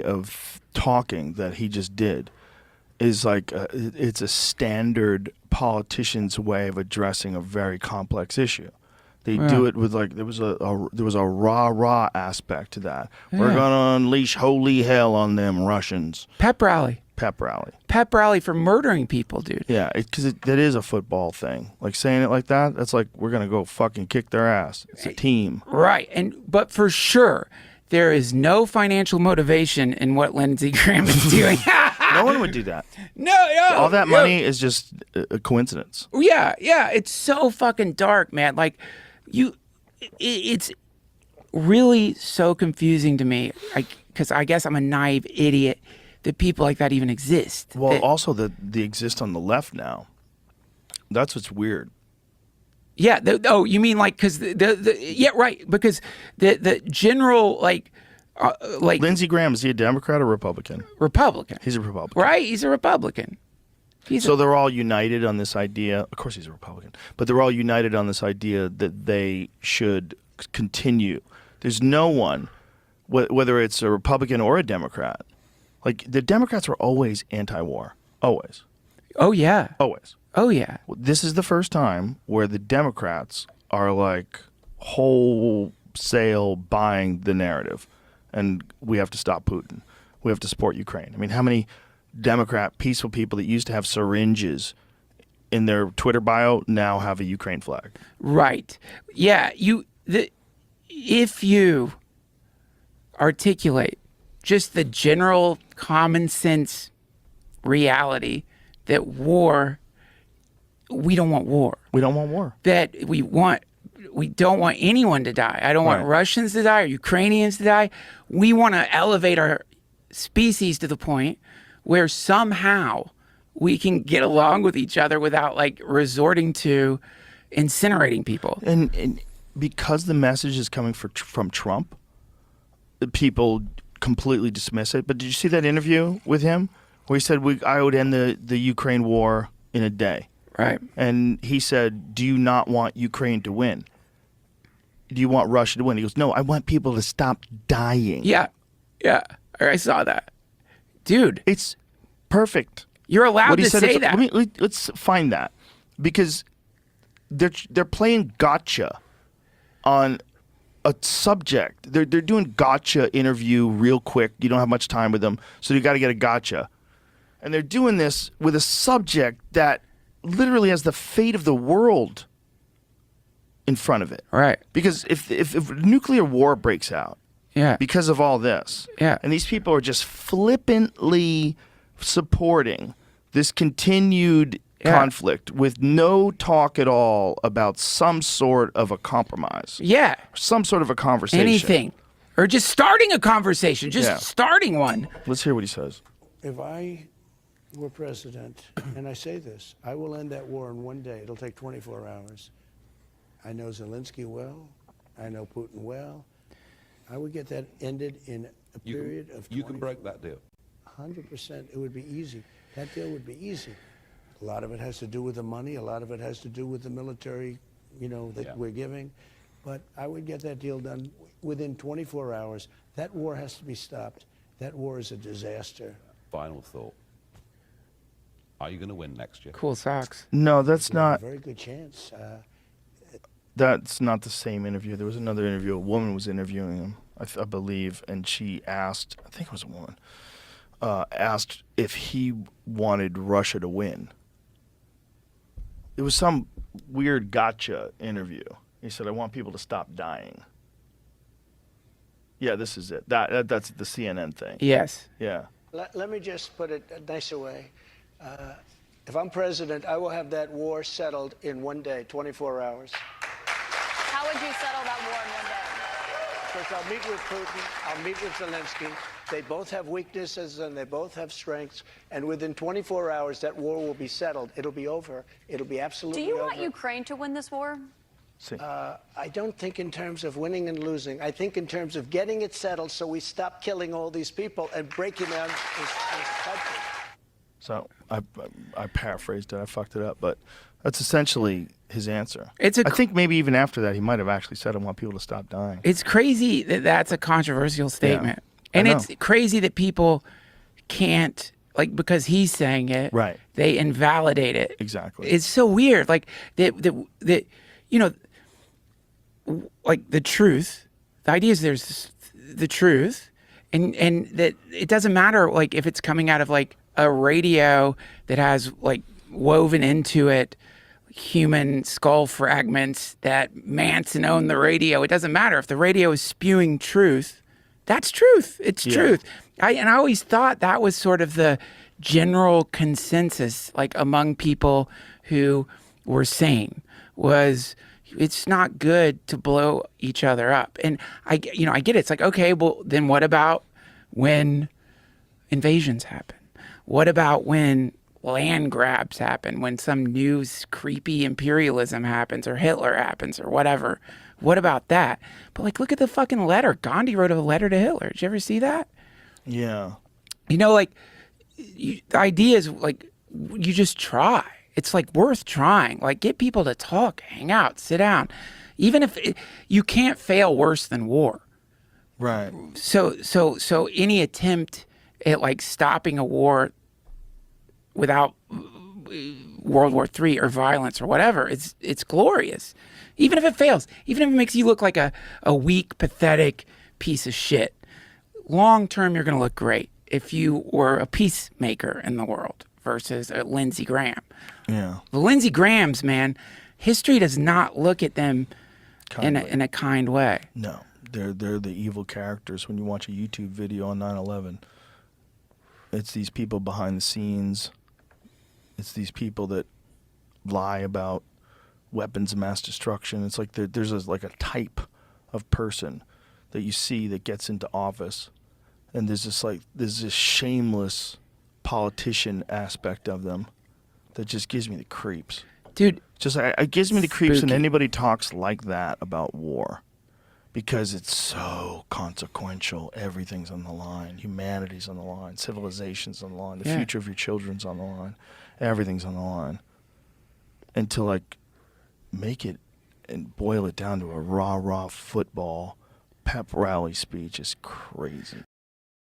of talking that he just did is like it's a standard politician's way of addressing a very complex issue. They do it with like there was a rah aspect to that. We're gonna unleash holy hell on them Russians. Pep rally for murdering people, dude. Yeah, because that is a football thing. Like saying it like that, that's like we're gonna go fucking kick their ass. It's a team, right? But for sure, there is no financial motivation in what Lindsey Graham is doing. No one would do that. No. All that money is just a coincidence. Yeah. It's so fucking dark, man. Like, it's really so confusing to me. Because I guess I'm a naive idiot that people like that even exist. Well, also that they exist on the left now. That's what's weird. Yeah. You mean like because yeah, right. Because the general like Lindsey Graham, is he a Democrat or Republican? Republican. He's a Republican. Right. He's a Republican. So they're all united on this idea. Of course, he's a Republican, but they're all united on this idea that they should continue. There's no one, whether it's a Republican or a Democrat. Like the Democrats were always anti-war, always. Oh yeah. Always. Oh yeah. This is the first time where the Democrats are like wholesale buying the narrative, and we have to stop Putin. We have to support Ukraine. I mean, how many Democrat peaceful people that used to have syringes in their Twitter bio now have a Ukraine flag? Right. Yeah. If you articulate just the general common sense reality that we don't want war. We don't want war. That we don't want anyone to die. I don't want Russians to die or Ukrainians to die. We want to elevate our species to the point where somehow we can get along with each other without like resorting to incinerating people. And because the message is coming from Trump, people completely dismiss it. But did you see that interview with him where he said I would end the Ukraine war in a day? Right. And he said, do you not want Ukraine to win? Do you want Russia to win? He goes, no, I want people to stop dying. Yeah. I saw that. Dude. It's perfect. You're allowed to say that. Let's find that. Because they're playing gotcha on a subject. They're doing gotcha interview real quick. You don't have much time with them, so you got to get a gotcha. And they're doing this with a subject that literally has the fate of the world in front of it. Right. Because if nuclear war breaks out, because of all this, and these people are just flippantly supporting this continued conflict with no talk at all about some sort of a compromise. Yeah. Some sort of a conversation. Anything. Or just starting a conversation. Starting one. Let's hear what he says. If I were president, and I say this, I will end that war in one day. It'll take 24 hours. I know Zelensky well. I know Putin well. I would get that ended in a period of 24. You can break that deal. 100%. It would be easy. That deal would be easy. A lot of it has to do with the money. A lot of it has to do with the military, that we're giving. But I would get that deal done within 24 hours. That war has to be stopped. That war is a disaster. Final thought. Are you going to win next year? Cool socks. No, that's not. A very good chance. That's not the same interview. There was another interview. A woman was interviewing him, I believe, and she asked, I think it was a woman, asked if he wanted Russia to win. It was some weird gotcha interview. He said, I want people to stop dying. Yeah, this is it. That's the CNN thing. Yes. Yeah. Let me just put it a nicer way. If I'm president, I will have that war settled in one day, 24 hours. How would you settle that war in one day? First, I'll meet with Putin. I'll meet with Zelensky. They both have weaknesses and they both have strengths. And within 24 hours, that war will be settled. It'll be over. It'll be absolutely over. Do you want Ukraine to win this war? I don't think in terms of winning and losing. I think in terms of getting it settled so we stop killing all these people and breaking down this country. So I paraphrased it. I fucked it up. But that's essentially his answer. I think maybe even after that, he might have actually said, I want people to stop dying. It's crazy that that's a controversial statement. And I it's know. crazy that people can't, like, because he's saying it, Right. they invalidate it. Exactly. It's so weird. Like, that you know, like the truth, the idea is there's the truth, and that it doesn't matter, like, if it's coming out of, like, a radio that has, like, woven into it human skull fragments that Manson owned the radio. It doesn't matter. If the radio is spewing truth, that's truth. It's truth. I always thought that was sort of the general consensus, like, among people who were sane, was it's not good to blow each other up. And I get it. It's like, okay, well, then what about when invasions happen? What about when land grabs happen, when some new creepy imperialism happens, or Hitler happens, or whatever? What about that? But, like, look at the fucking letter. Gandhi wrote a letter to Hitler. Did you ever see that? Yeah. You know, like, the idea is, like, you just try. It's, like, worth trying. Like, get people to talk, hang out, sit down. Even if you can't fail worse than war. Right. So any attempt at, like, stopping a war without World War III or violence or whatever, it's glorious. Even if it fails, even if it makes you look like a weak, pathetic piece of shit, long term you're going to look great if you were a peacemaker in the world versus a Lindsey Graham. Yeah. The Lindsey Grahams, man, history does not look at them in a kind way. No, they're the evil characters. When you watch a YouTube video on 9/11, it's these people behind the scenes. It's these people that lie about weapons of mass destruction. It's like there's like a type of person that you see that gets into office, and there's this shameless politician aspect of them that just gives me the creeps. Dude, Just it gives me the creeps when Spooky. anybody talks like that about war, because it's so consequential. Everything's on the line. Humanity's on the line. Civilization's on the line. The Yeah. future of your children's on the line. Everything's on the line. And to, like, make it and boil it down to a rah-rah football pep rally speech is crazy.